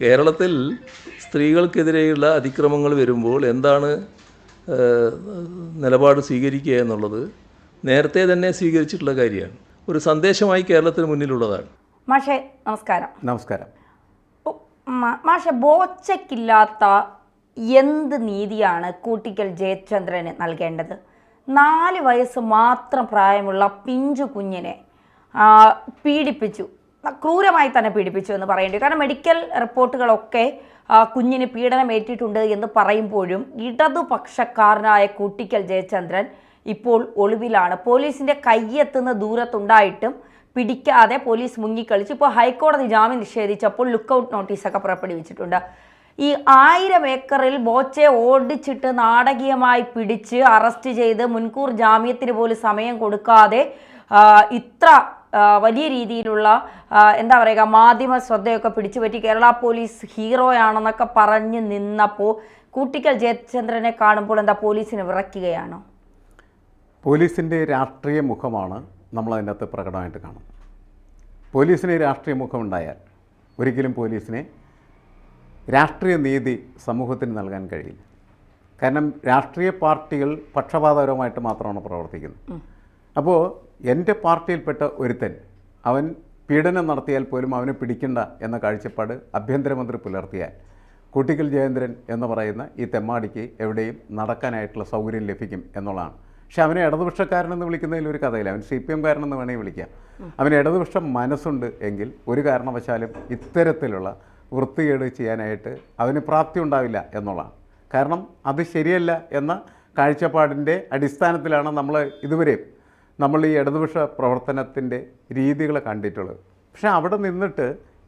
കേരളത്തിൽ സ്ത്രീകൾക്കെതിരെയുള്ള അതിക്രമങ്ങൾ വരുമ്പോൾ എന്താണ് നിലപാട് സ്വീകരിക്കുക എന്നുള്ളത് നേരത്തെ തന്നെ സ്വീകരിച്ചിട്ടുള്ള കാര്യമാണ്. ഒരു സന്ദേശമായി കേരളത്തിന് മുന്നിലുള്ളതാണ്. മാഷെ നമസ്കാരം. നമസ്കാരം. മാഷെ, ബോച്ചയ്ക്കില്ലാത്ത എന്ത് നീതിയാണ് കൂട്ടിക്കൽ ജയചന്ദ്രന് നൽകേണ്ടത്? 4 വയസ്സ് മാത്രം പ്രായമുള്ള പിഞ്ചു കുഞ്ഞിനെ പീഡിപ്പിച്ചു, ക്രൂരമായി തന്നെ പീഡിപ്പിച്ചു എന്ന് പറയേണ്ടി. കാരണം മെഡിക്കൽ റിപ്പോർട്ടുകളൊക്കെ കുഞ്ഞിന് പീഡനമേറ്റിട്ടുണ്ട് എന്ന് പറയുമ്പോഴും ഇടതുപക്ഷക്കാരനായ കൂട്ടിക്കൽ ജയചന്ദ്രൻ ഇപ്പോൾ ഒളിവിലാണ്. പോലീസിൻ്റെ കയ്യെത്തുന്ന ദൂരത്തുണ്ടായിട്ടും പിടിക്കാതെ പോലീസ് മുങ്ങിക്കളിച്ച് ഇപ്പോൾ ഹൈക്കോടതി ജാമ്യം നിഷേധിച്ചപ്പോൾ ലുക്കൗട്ട് നോട്ടീസൊക്കെ പുറപ്പെടുവിച്ചിട്ടുണ്ട്. ഈ 1000 ഏക്കറിൽ ബോച്ചയെ ഓടിച്ചിട്ട് നാടകീയമായി പിടിച്ച് അറസ്റ്റ് ചെയ്ത് മുൻകൂർ ജാമ്യത്തിന് പോലും സമയം കൊടുക്കാതെ ഇത്ര വലിയ രീതിയിലുള്ള എന്താ പറയുക മാധ്യമ ശ്രദ്ധയൊക്കെ പിടിച്ചുപറ്റി കേരള പോലീസ് ഹീറോയാണെന്നൊക്കെ പറഞ്ഞ് നിന്നപ്പോൾ കൂട്ടിക്കൽ ജയചന്ദ്രനെ കാണുമ്പോൾ എന്താ പോലീസിന് വിറയ്ക്കുകയാണോ? പോലീസിൻ്റെ രാഷ്ട്രീയ മുഖമാണ് നമ്മളതിനകത്ത് പ്രകടമായിട്ട് കാണുന്നത്. പോലീസിന് രാഷ്ട്രീയ മുഖമുണ്ടായാൽ ഒരിക്കലും പോലീസിനെ രാഷ്ട്രീയ നീതി സമൂഹത്തിന് നൽകാൻ കഴിയില്ല. കാരണം രാഷ്ട്രീയ പാർട്ടികൾ പക്ഷപാതപരമായിട്ട് മാത്രമാണ് പ്രവർത്തിക്കുന്നത്. അപ്പോൾ എൻ്റെ പാർട്ടിയിൽപ്പെട്ട ഒരുത്തൻ അവൻ പീഡനം നടത്തിയാൽ പോലും അവനെ പിടിക്കണ്ട എന്ന കാഴ്ചപ്പാട് ആഭ്യന്തരമന്ത്രി പുലർത്തിയാൽ കൂട്ടിക്കൽ ജയേന്ദ്രൻ എന്ന് പറയുന്ന ഈ തെമ്മാടിക്ക് എവിടെയും നടക്കാനായിട്ടുള്ള സൗകര്യം ലഭിക്കും എന്നുള്ളതാണ്. പക്ഷെ അവനെ ഇടതുപക്ഷക്കാരനെന്ന് വിളിക്കുന്നതിൽ ഒരു കഥയില്ല. അവൻ CPM കാരനെന്ന് വേണമെങ്കിൽ വിളിക്കാം. അവന് ഇടതുപക്ഷം മനസ്സുണ്ട് എങ്കിൽ ഒരു കാരണവശാലും ഇത്തരത്തിലുള്ള വൃത്തികേട് ചെയ്യാനായിട്ട് അവന് പ്രാപ്തി ഉണ്ടാവില്ല എന്നുള്ളതാണ്. കാരണം അത് ശരിയല്ല എന്ന കാഴ്ചപ്പാടിൻ്റെ അടിസ്ഥാനത്തിലാണ് നമ്മൾ ഈ ഇടതുപക്ഷ പ്രവർത്തനത്തിൻ്റെ രീതികൾ കണ്ടിട്ടുള്ളത്. പക്ഷേ അവിടെ നിന്നിട്ട്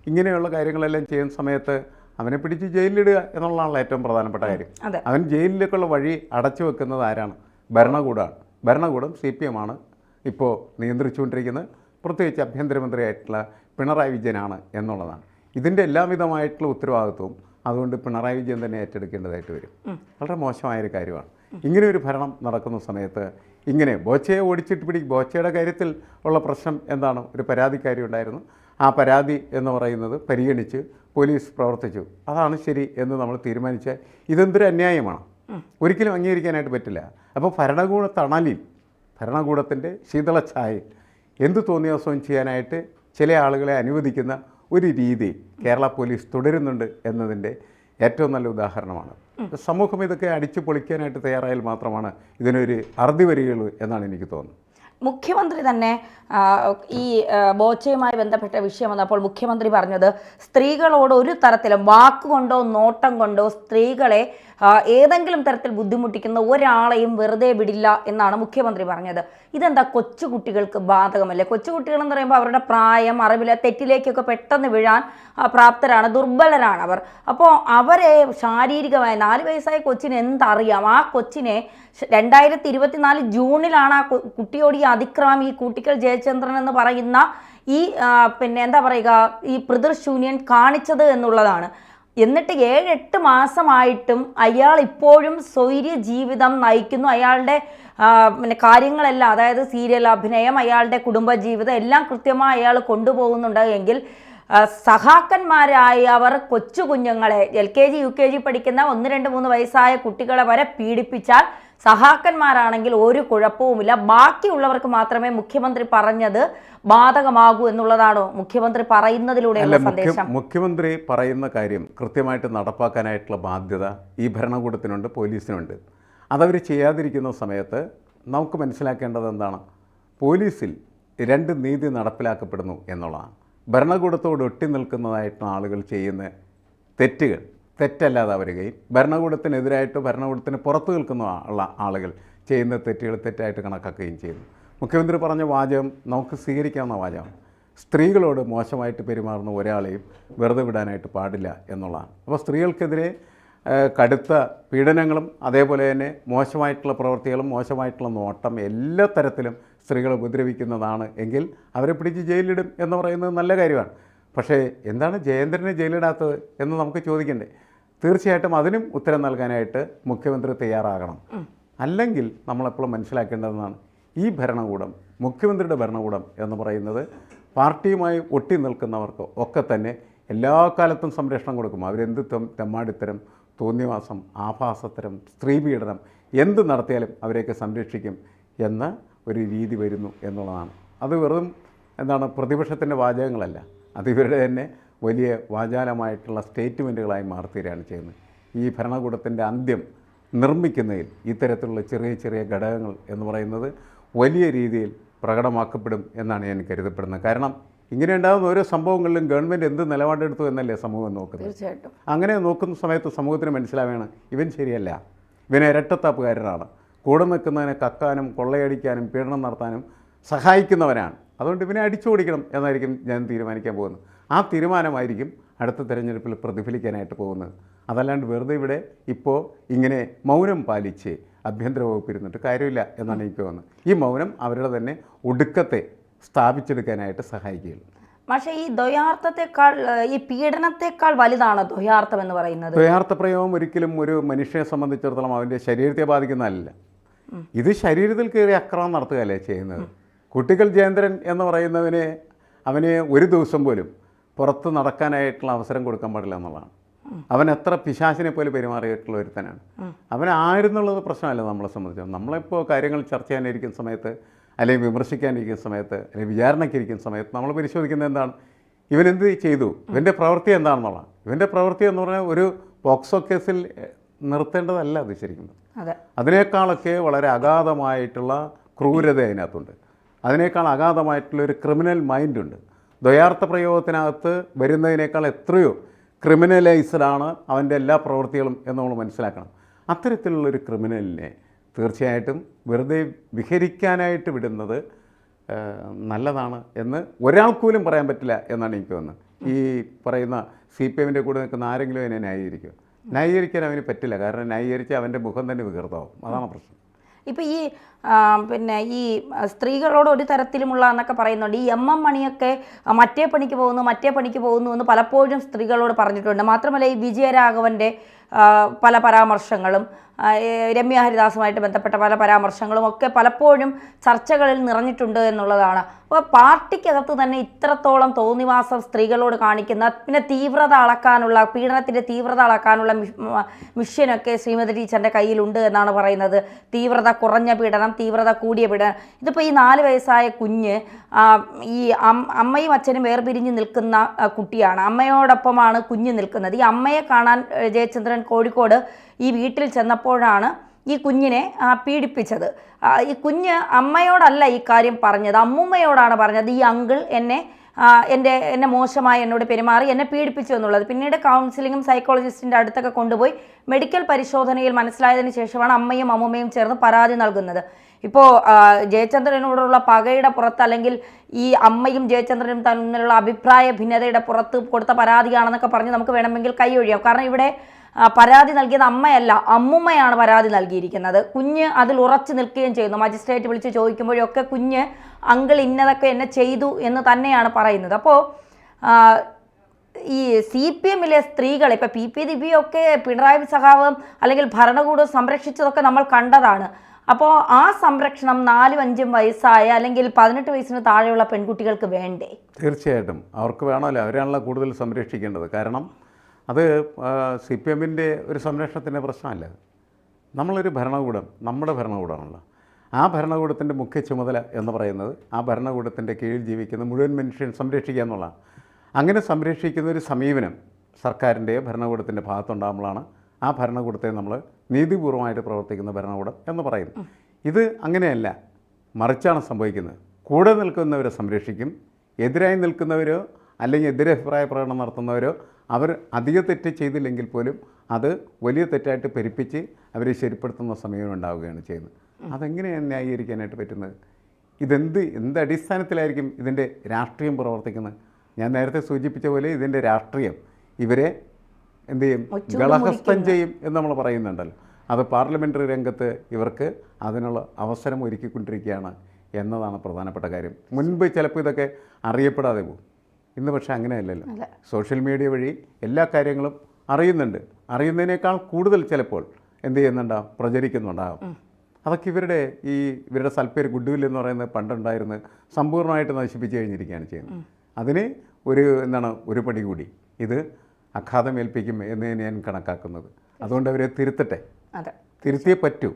ഇങ്ങനെയുള്ള കാര്യങ്ങളെല്ലാം ചെയ്യുന്ന സമയത്ത് അവനെ പിടിച്ച് ജയിലിലിടുക എന്നുള്ളതാണല്ലോ ഏറ്റവും പ്രധാനപ്പെട്ട കാര്യം. അവൻ ജയിലിലേക്കുള്ള വഴി അടച്ചു വെക്കുന്നത് ആരാണ്? ഭരണകൂടമാണ്. ഭരണകൂടം CPM ആണ് ഇപ്പോൾ നിയന്ത്രിച്ചുകൊണ്ടിരിക്കുന്നത്. പ്രത്യേകിച്ച് ആഭ്യന്തരമന്ത്രിയായിട്ടുള്ള പിണറായി വിജയനാണ് എന്നുള്ളതാണ്. ഇതിൻ്റെ എല്ലാവിധമായിട്ടുള്ള ഉത്തരവാദിത്വവും അതുകൊണ്ട് പിണറായി വിജയൻ തന്നെ ഏറ്റെടുക്കേണ്ടതായിട്ട് വരും. വളരെ മോശമായൊരു കാര്യമാണ്. ഇങ്ങനെ ഒരു ഭരണം നടക്കുന്ന സമയത്ത് ഇങ്ങനെ ബോച്ചയെ ഓടിച്ചിട്ട് ബോച്ചയുടെ കാര്യത്തിൽ ഉള്ള പ്രശ്നം എന്താണ്? ഒരു പരാതിക്കാരി ഉണ്ടായിരുന്നു. ആ പരാതി എന്ന് പറയുന്നത് പരിഗണിച്ച് പോലീസ് പ്രവർത്തിച്ചു. അതാണ് ശരി എന്ന് നമ്മൾ തീരുമാനിച്ചാൽ ഇതെന്തൊരു അന്യായമാണ്. ഒരിക്കലും അംഗീകരിക്കാനായിട്ട് പറ്റില്ല. അപ്പോൾ ഭരണകൂട തണലിൽ ഭരണകൂടത്തിൻ്റെ ശീതളഛായയിൽ എന്ത് തോന്നിയാസവും ചെയ്യാനായിട്ട് ചില ആളുകളെ അനുവദിക്കുന്ന ഒരു രീതി കേരള പോലീസ് തുടരുന്നുണ്ട് എന്നതിൻ്റെ ഏറ്റവും നല്ല ഉദാഹരണമാണ്. സമൂഹം ഇതൊക്കെ അടിച്ചു പൊളിക്കാനായിട്ട് തയ്യാറായാൽ മാത്രമാണ് ഇതിനൊരു അറുതി വരികയുള്ളൂ എന്നാണ് എനിക്ക് തോന്നുന്നത്. മുഖ്യമന്ത്രി തന്നെ ഈ ബോച്ചയുമായി ബന്ധപ്പെട്ട വിഷയം വന്നപ്പോൾ മുഖ്യമന്ത്രി പറഞ്ഞത് സ്ത്രീകളോട് ഒരു തരത്തിലും വാക്കുകൊണ്ടോ നോട്ടം കൊണ്ടോ സ്ത്രീകളെ ഏതെങ്കിലും തരത്തിൽ ബുദ്ധിമുട്ടിക്കുന്ന ഒരാളെയും വെറുതെ വിടില്ല എന്നാണ് മുഖ്യമന്ത്രി പറഞ്ഞത്. ഇതെന്താ കൊച്ചുകുട്ടികൾക്ക് ബാധകമല്ലേ? കൊച്ചുകുട്ടികളെന്ന് പറയുമ്പോൾ അവരുടെ പ്രായം അറിവില്ല തെറ്റിലേക്കൊക്കെ പെട്ടെന്ന് വീഴാൻ പ്രാപ്തരാണ്, ദുർബലരാണ് അവർ. അപ്പോൾ അവരെ ശാരീരികമായി 4 വയസ്സായ കൊച്ചിന് എന്തറിയാം? ആ കൊച്ചിനെ 2024 ജൂണിലാണ് ആ കുട്ടിയോട് ഈ അതിക്രമം ഈ കൂട്ടിക്കൽ ജയചന്ദ്രൻ എന്ന് പറയുന്ന ഈ എന്താ പറയുക ഈ പിതൃശൂന്യൻ കാണിച്ചത് എന്നുള്ളതാണ്. എന്നിട്ട് 7-8 മാസമായിട്ടും അയാൾ ഇപ്പോഴും സ്വൈര്യ ജീവിതം നയിക്കുന്നു. അയാളുടെ കാര്യങ്ങളെല്ലാം, അതായത് സീരിയൽ അഭിനയം, അയാളുടെ കുടുംബജീവിതം എല്ലാം കൃത്യമായി അയാൾ കൊണ്ടുപോകുന്നുണ്ട് എങ്കിൽ സഹാക്കന്മാരായവർ കൊച്ചു കുഞ്ഞുങ്ങളെ LKG UKG പഠിക്കുന്ന 1-2-3 വയസ്സായ കുട്ടികളെ വരെ പീഡിപ്പിച്ചാൽ സഹാക്കന്മാരാണെങ്കിൽ ഒരു കുഴപ്പവുമില്ല. ബാക്കിയുള്ളവർക്ക് മാത്രമേ മുഖ്യമന്ത്രി പറഞ്ഞത് ബാധകമാകൂ എന്നുള്ളതാണോ മുഖ്യമന്ത്രി പറയുന്നതിലൂടെയുള്ള സന്ദേശം? മുഖ്യമന്ത്രി പറയുന്ന കാര്യം കൃത്യമായിട്ട് നടപ്പാക്കാനായിട്ടുള്ള ബാധ്യത ഈ ഭരണകൂടത്തിനുണ്ട്, പോലീസിനുണ്ട്. അതവർ ചെയ്യാതിരിക്കുന്ന സമയത്ത് നമുക്ക് മനസ്സിലാക്കേണ്ടത് എന്താണ്? പോലീസിൽ 2 നീതി നടപ്പിലാക്കപ്പെടുന്നു എന്നുള്ളതാണ്. ഭരണകൂടത്തോട് ഒട്ടി നിൽക്കുന്നതായിട്ടുള്ള ആളുകൾ ചെയ്യുന്ന തെറ്റുകൾ തെറ്റല്ലാതെ വരികയും ഭരണകൂടത്തിനെതിരായിട്ട് ഭരണകൂടത്തിന് പുറത്തു നിൽക്കുന്ന ആളുകൾ ചെയ്യുന്ന തെറ്റുകൾ തെറ്റായിട്ട് കണക്കാക്കുകയും ചെയ്യുന്നു. മുഖ്യമന്ത്രി പറഞ്ഞ വാചകം നമുക്ക് സ്വീകരിക്കാവുന്ന വാചകമാണ്. സ്ത്രീകളോട് മോശമായിട്ട് പെരുമാറുന്ന ഒരാളെയും വെറുതെ വിടാനായിട്ട് പാടില്ല എന്നുള്ളതാണ്. അപ്പോൾ സ്ത്രീകൾക്കെതിരെ കടുത്ത പീഡനങ്ങളും അതേപോലെ തന്നെ മോശമായിട്ടുള്ള പ്രവൃത്തികളും മോശമായിട്ടുള്ള നോട്ടം എല്ലാ തരത്തിലും സ്ത്രീകളെ ഉപദ്രവിക്കുന്നതാണ് എങ്കിൽ അവരെ പിടിച്ച് ജയിലിടും എന്ന് പറയുന്നത് നല്ല കാര്യമാണ്. പക്ഷേ എന്താണ് ജയേന്ദ്രനെ ജയിലിടാത്തത് എന്ന് നമുക്ക് ചോദിക്കണ്ടേ? തീർച്ചയായിട്ടും അതിനും ഉത്തരം നൽകാനായിട്ട് മുഖ്യമന്ത്രി തയ്യാറാകണം. അല്ലെങ്കിൽ നമ്മളെപ്പോഴും മനസ്സിലാക്കേണ്ടതെന്നാണ് ഈ ഭരണകൂടം, മുഖ്യമന്ത്രിയുടെ ഭരണകൂടം എന്ന് പറയുന്നത് പാർട്ടിയുമായി ഒട്ടി നിൽക്കുന്നവർക്ക് ഒക്കെ തന്നെ എല്ലാ കാലത്തും സംരക്ഷണം കൊടുക്കും. അവരെന്ത് തെമ്മാടിത്തരം, തോന്നിവാസം, ആഭാസത്തരം, സ്ത്രീപീഡനം എന്ത് നടത്തിയാലും അവരെയൊക്കെ സംരക്ഷിക്കും എന്ന ഒരു രീതി വരുന്നു എന്നുള്ളതാണ്. അത് വെറും പ്രതിപക്ഷത്തിൻ്റെ വാചകങ്ങളല്ല, അത് ഇവരുടെ തന്നെ വലിയ വാചാലമായിട്ടുള്ള സ്റ്റേറ്റ്മെൻറ്റുകളായി മാറിത്തീരുകയാണ് ചെയ്യുന്നത്. ഈ ഭരണകൂടത്തിൻ്റെ അന്ത്യം നിർമ്മിക്കുന്നതിൽ ഇത്തരത്തിലുള്ള ചെറിയ ചെറിയ ഘടകങ്ങൾ എന്ന് പറയുന്നത് വലിയ രീതിയിൽ പ്രകടമാക്കപ്പെടും എന്നാണ് ഞാൻ കരുതപ്പെടുന്നത്. കാരണം ഇങ്ങനെ ഉണ്ടാകുന്ന ഓരോ സംഭവങ്ങളിലും ഗവൺമെൻറ് എന്ത് നിലപാടെടുത്തു എന്നല്ലേ സമൂഹം നോക്കുന്നത്. തീർച്ചയായിട്ടും അങ്ങനെ നോക്കുന്ന സമയത്ത് സമൂഹത്തിന് മനസ്സിലാവുകയാണ് ഇവൻ ശരിയല്ല, ഇവൻ ഇരട്ടത്താപ്പുകാരനാണ്, കൂടെ നിൽക്കുന്നതിനെ കക്കാനും കൊള്ളയടിക്കാനും പീഡനം നടത്താനും സഹായിക്കുന്നവനാണ്, അതുകൊണ്ട് ഇവനെ അടിച്ചു ഓടിക്കണം എന്നായിരിക്കും ഞാൻ തീരുമാനിക്കാൻ പോകുന്നത്. ആ തീരുമാനമായിരിക്കും അടുത്ത തെരഞ്ഞെടുപ്പിൽ പ്രതിഫലിക്കാനായിട്ട് പോകുന്നത്. അതല്ലാണ്ട് വെറുതെ ഇവിടെ ഇപ്പോൾ ഇങ്ങനെ മൗനം പാലിച്ച് ആഭ്യന്തര വകുപ്പ് ഇരുന്നിട്ട് കാര്യമില്ല എന്നാണ് എനിക്ക് തോന്നുന്നത്. ഈ മൗനം അവരുടെ തന്നെ ഒടുക്കത്തെ സ്ഥാപിച്ചെടുക്കാനായിട്ട് സഹായിക്കുകയുള്ളൂ. പക്ഷേ ഈ ദ്വയാർത്ഥത്തെക്കാൾ ഈ പീഡനത്തെക്കാൾ വലുതാണ് ദ്വയാർത്ഥം എന്ന് പറയുന്നത്. ദ്വയാർത്ഥ പ്രയോഗം ഒരിക്കലും ഒരു മനുഷ്യനെ സംബന്ധിച്ചിടത്തോളം അവൻ്റെ ശരീരത്തെ ബാധിക്കുന്നതല്ല. ഇത് ശരീരത്തിൽ കയറി ആക്രമണം നടത്തുകയല്ലേ ചെയ്യുന്നത്. കുട്ടികൾ ജയേന്ദ്രൻ എന്ന് പറയുന്നവന് അവന് ഒരു ദിവസം പോലും പുറത്ത് നടക്കാനായിട്ടുള്ള അവസരം കൊടുക്കാൻ പാടില്ല എന്നുള്ളതാണ്. അവൻ എത്ര പിശാചിനെ പോലെ പെരുമാറിയിട്ടുള്ള ഒരുത്തനാണ്. അവൻ ആയിരുന്നുള്ളത് പ്രശ്നമല്ല നമ്മളെ സംബന്ധിച്ച്. നമ്മളിപ്പോൾ കാര്യങ്ങൾ ചർച്ച ചെയ്യാനിരിക്കുന്ന സമയത്ത്, അല്ലെങ്കിൽ വിമർശിക്കാനിരിക്കുന്ന സമയത്ത്, അല്ലെങ്കിൽ വിചാരണയ്ക്കിരിക്കുന്ന സമയത്ത് നമ്മൾ പരിശോധിക്കുന്നത് എന്താണ്, ഇവനെന്ത് ചെയ്തു, ഇവൻ്റെ പ്രവൃത്തി എന്താണെന്നുള്ളതാണ്. ഇവൻ്റെ പ്രവൃത്തി എന്ന് പറഞ്ഞാൽ ഒരു പോക്സോ കേസിൽ നിർത്തേണ്ടതല്ല അത് ശരിക്കും. അതിനേക്കാളൊക്കെ വളരെ അഗാധമായിട്ടുള്ള ക്രൂരത അതിനകത്തുണ്ട്. അതിനേക്കാൾ അഗാധമായിട്ടുള്ളൊരു ക്രിമിനൽ മൈൻഡുണ്ട്. ദ്വയാർത്ഥ പ്രയോഗത്തിനകത്ത് വരുന്നതിനേക്കാൾ എത്രയോ ക്രിമിനലൈസ്ഡാണ് അവൻ്റെ എല്ലാ പ്രവൃത്തികളും എന്ന് നമ്മൾ മനസ്സിലാക്കണം. അത്തരത്തിലുള്ളൊരു ക്രിമിനലിനെ തീർച്ചയായിട്ടും വെറുതെ വിഹരിക്കാനായിട്ട് വിടുന്നത് നല്ലതാണ് എന്ന് ഒരാൾക്കുപോലും പറയാൻ പറ്റില്ല എന്നാണ് എനിക്ക് തോന്നുന്നത്. ഈ പറയുന്ന CPMൻ്റെ കൂടെ നിൽക്കുന്ന ആരെങ്കിലും അതിനെ ന്യായീകരിക്കുക, ന്യായീകരിക്കാൻ അവന് പറ്റില്ല. കാരണം ന്യായീകരിച്ച് അവൻ്റെ മുഖം തന്നെ വികൃതമാവും. അതാണ് പ്രശ്നം. ഇപ്പോൾ ഈ പിന്നെ ഈ സ്ത്രീകളോട് ഒരു തരത്തിലുമുള്ള എന്നൊക്കെ പറയുന്നുണ്ട്. ഈ MM മണിയൊക്കെ മറ്റേ പണിക്ക് പോകുന്നു എന്ന് പലപ്പോഴും സ്ത്രീകളോട് പറഞ്ഞിട്ടുണ്ട്. മാത്രമല്ല ഈ വിജയരാഘവൻ്റെ പല പരാമർശങ്ങളും രമ്യ ഹരിദാസുമായിട്ട് ബന്ധപ്പെട്ട പല പരാമർശങ്ങളും ഒക്കെ പലപ്പോഴും ചർച്ചകളിൽ നിറഞ്ഞിട്ടുണ്ട് എന്നുള്ളതാണ്. അപ്പോൾ പാർട്ടിക്കകത്ത് തന്നെ ഇത്രത്തോളം തോന്നിവാസം സ്ത്രീകളോട് കാണിക്കുന്ന, പിന്നെ തീവ്രത അളക്കാനുള്ള, പീഡനത്തിൻ്റെ തീവ്രത അളക്കാനുള്ള മിഷ്യനൊക്കെ ശ്രീമതി ടീച്ചറിൻ്റെ കയ്യിലുണ്ട് എന്നാണ് പറയുന്നത്. തീവ്രത കുറഞ്ഞ പീഡനം, തീവ്രത കൂടിയ പീഡനം. ഇതിപ്പോൾ ഈ 4 വയസ്സായ കുഞ്ഞ് ഈ അമ്മയും അച്ഛനും വേർപിരിഞ്ഞ് നിൽക്കുന്ന കുട്ടിയാണ്. അമ്മയോടൊപ്പമാണ് കുഞ്ഞ് നിൽക്കുന്നത്. ഈ അമ്മയെ കാണാൻ ജയചന്ദ്രൻ കോഴിക്കോട് ഈ വീട്ടിൽ ചെന്നപ്പോഴാണ് ഈ കുഞ്ഞിനെ പീഡിപ്പിച്ചത്. ഈ കുഞ്ഞ് അമ്മയോടല്ല ഈ കാര്യം പറഞ്ഞത്, അമ്മുമ്മയോടാണ് പറഞ്ഞത്. ഈ അങ്കിൾ എന്നെ മോശമായി എന്നോട് പെരുമാറി, എന്നെ പീഡിപ്പിച്ചു എന്നുള്ളത്. പിന്നീട് കൗൺസിലിങ്ങും സൈക്കോളജിസ്റ്റിൻ്റെ അടുത്തൊക്കെ കൊണ്ടുപോയി മെഡിക്കൽ പരിശോധനയിൽ മനസ്സിലായതിനു ശേഷമാണ് അമ്മയും അമ്മുമ്മയും ചേർന്ന് പരാതി നൽകുന്നത്. ഇപ്പോൾ ജയചന്ദ്രനോടുള്ള പകയുടെ പുറത്ത്, അല്ലെങ്കിൽ ഈ അമ്മയും ജയചന്ദ്രനും തമ്മിലുള്ള അഭിപ്രായ ഭിന്നതയുടെ പുറത്ത് കൊടുത്ത പരാതിയാണെന്നൊക്കെ പറഞ്ഞ് നമുക്ക് വേണമെങ്കിൽ കൈയൊഴിയാം. കാരണം ഇവിടെ പരാതി നൽകിയത് അമ്മയല്ല, അമ്മുമ്മയാണ് പരാതി നൽകിയിരിക്കുന്നത്. കുഞ്ഞ് അതിൽ ഉറച്ചു നിൽക്കുകയും ചെയ്യുന്നു. മജിസ്ട്രേറ്റ് വിളിച്ച് ചോദിക്കുമ്പോഴൊക്കെ കുഞ്ഞ് അങ്കിൾ ഇന്നതൊക്കെ എന്നെ ചെയ്തു എന്ന് തന്നെയാണ് പറയുന്നത്. അപ്പോൾ ഈ CPMലെ സ്ത്രീകൾ, ഇപ്പോൾ PP ദിവ്യയൊക്കെ പിണറായി സഖാവും അല്ലെങ്കിൽ ഭരണകൂടം സംരക്ഷിച്ചതൊക്കെ നമ്മൾ കണ്ടതാണ്. അപ്പോൾ ആ സംരക്ഷണം 4-5 വയസ്സായ അല്ലെങ്കിൽ 18 വയസ്സിന് താഴെയുള്ള പെൺകുട്ടികൾക്ക് വേണ്ടേ? തീർച്ചയായിട്ടും അവർക്ക് വേണമല്ലോ, അവരാണല്ലോ കൂടുതൽ സംരക്ഷിക്കേണ്ടത്. കാരണം അത് CPMൻ്റെ ഒരു സംരക്ഷണത്തിൻ്റെ പ്രശ്നമല്ല. നമ്മളൊരു ഭരണകൂടം, നമ്മുടെ ഭരണകൂടമാണല്ലോ. ആ ഭരണകൂടത്തിൻ്റെ മുഖ്യ ചുമതല എന്ന് പറയുന്നത് ആ ഭരണകൂടത്തിൻ്റെ കീഴിൽ ജീവിക്കുന്ന മുഴുവൻ മനുഷ്യൻ സംരക്ഷിക്കുക എന്നുള്ളതാണ്. അങ്ങനെ സംരക്ഷിക്കുന്ന ഒരു സമീപനം സർക്കാരിൻ്റെ ഭരണകൂടത്തിൻ്റെ ഭാഗത്തുണ്ടാകുമ്പോഴാണ് ആ ഭരണകൂടത്തെ നമ്മൾ നീതിപൂർവമായിട്ട് പ്രവർത്തിക്കുന്ന ഭരണകൂടം എന്ന് പറയുന്നു. ഇത് അങ്ങനെയല്ല, മറിച്ചാണ് സംഭവിക്കുന്നത്. കൂടെ നിൽക്കുന്നവരെ സംരക്ഷിക്കും, എതിരായി നിൽക്കുന്നവരോ അല്ലെങ്കിൽ എതിരഭിപ്രായ പ്രകടനം നടത്തുന്നവരോ അവർ അധിക തെറ്റ് ചെയ്തില്ലെങ്കിൽ പോലും അത് വലിയ തെറ്റായിട്ട് പെരുപ്പിച്ച് അവരെ ശരിപ്പെടുത്തുന്ന സമീപനം ഉണ്ടാവുകയാണ് ചെയ്യുന്നത്. അതെങ്ങനെയാണ് ന്യായീകരിക്കാനായിട്ട് പറ്റുന്നത്? എന്ത് അടിസ്ഥാനത്തിലായിരിക്കും ഇതിൻ്റെ രാഷ്ട്രീയം പ്രവർത്തിക്കുന്നത്? ഞാൻ നേരത്തെ സൂചിപ്പിച്ച പോലെ ഇതിൻ്റെ രാഷ്ട്രീയം ഇവരെ എന്ത് ചെയ്യും, ഗളഹസ്തം ചെയ്യും എന്ന് നമ്മൾ പറയുന്നുണ്ടല്ലോ. അത് പാർലമെൻ്ററി രംഗത്ത് ഇവർക്ക് അതിനുള്ള അവസരം ഒരുക്കിക്കൊണ്ടിരിക്കുകയാണ് എന്നതാണ് പ്രധാനപ്പെട്ട കാര്യം. മുൻപ് ചിലപ്പോൾ ഇതൊക്കെ അറിയപ്പെടാതെ പോകും. ഇന്ന് പക്ഷേ അങ്ങനെയല്ലല്ലോ. സോഷ്യൽ മീഡിയ വഴി എല്ലാ കാര്യങ്ങളും അറിയുന്നുണ്ട്. അറിയുന്നതിനേക്കാൾ കൂടുതൽ ചിലപ്പോൾ എന്ത് ചെയ്യുന്നുണ്ടാകും, പ്രചരിക്കുന്നുണ്ടാകും. അതൊക്കെ ഇവരുടെ സൽപ്പേര് ഗുഡ്വിൽ എന്ന് പറയുന്നത് പണ്ടുണ്ടായിരുന്നത് സമ്പൂർണ്ണമായിട്ട് നശിപ്പിച്ച് കഴിഞ്ഞിരിക്കുകയാണ് ചെയ്യുന്നത്. അതിന് ഒരു പടി കൂടി ഇത് ആഘാതമേൽപ്പിക്കും എന്ന് ഞാൻ കണക്കാക്കുന്നത്. അതുകൊണ്ട് അവരെ തിരുത്തട്ടെ, അതെ, തിരുത്തിയേ പറ്റൂ.